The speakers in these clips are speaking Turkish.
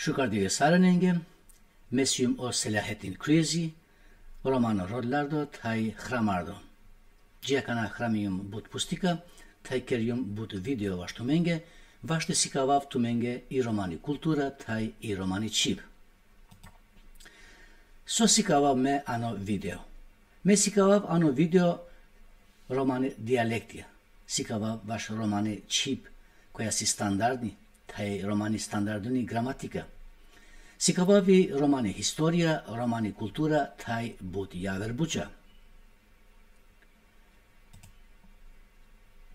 Şukardiye Saranenge, Mesyum o Selahattin Krizi, Romano Rodlardo, Taj Hramardo. Džekana Hramijum bud pustika, taj kerjum bud video vaš tumenge, vašte sikavav tumenge i romani kultura, taj i romani čib. So sikavav me ano video. Me sikavav ano video romani dialektija. Sikavav vaš romani čib, koja si standardni, taj romani standardni gramatika. Sikavavi romani historija, romani kultura, taj bud javer buča.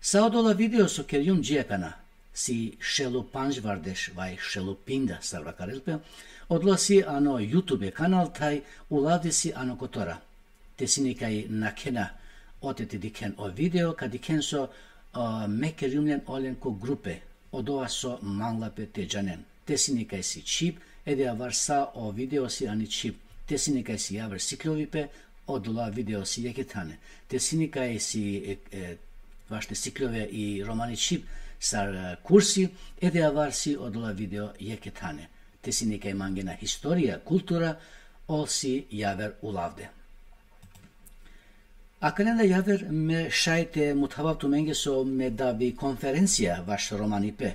Saodola video so kerjum džekana, si šelu panžvardeš vaj šelu pinda sarvakarilpe, odlosi ano YouTube kanal taj ulavdi si ano kotora. Te si nekaj nakena oteti diken o video, kad diken so me kerjumlen olen ko grupe, odoa so manglape te džanen. Te si nekaj si čip, ede avar sa o video si ani čip. Te si nekaj si javar siklovipe, odola video si jeketane. Te si nekaj si vašte siklove i romani čip sar kursi, ede avar si odola video jeketane. Te si nekaj mangena historija, kultura, ol si javer ulavde. Akanenda javer me šajte mutavav tumenge so me davi konferencija vaš romanipe,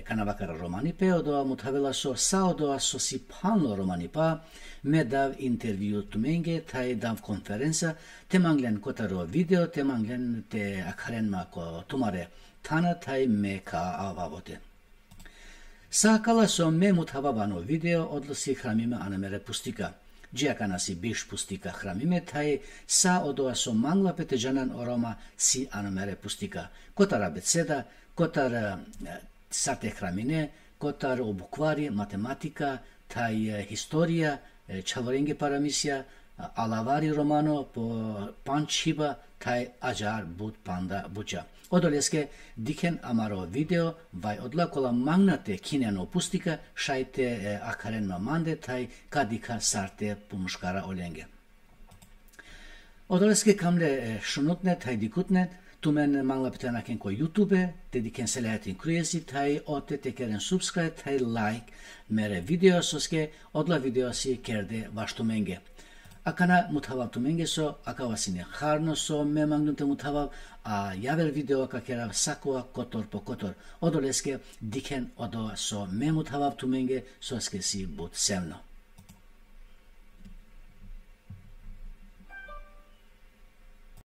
kanavakara romanipe, odoa mutavela so sa odoa so si panlo romanipa, me dav intervju tumenge, taj dav konferenza, te manglen kotaro video, te manglen te akarenma ko tumare tana, taj me ka avavote. Sa kala so me mutavavano video odlosi hramime anamere pustika. Džekana si biš pustika hramime, taj sa odoa so mangla pete džanan oroma si anamere pustika. Kotar abeceda, kotar sate hramine, kotar obukvari, matematika, taj historija, čavorenge paramisija, alavari romano po pančiba, taj ajar bud panda buča. Odoleske diken amaro video, vaj odlakola magnate kineno pustika, šajte akarenma mande, taj kadika sarte pumuškara olenge. Odoleske kamle šunutne, taj dikutne, tumen mangla pitenaken ko YouTube, te diken Selahattin Krizi, taj ote te keren subscribe, taj like, mere video soske, odla video si kerde vaštumenge. Akana mutavav tumenge so, akavasine harno so, me mangnute mutavav, a javer video kakera sakua kotor po kotor. Odoleske diken odo so me mutavav tumenge soske si bud sevno.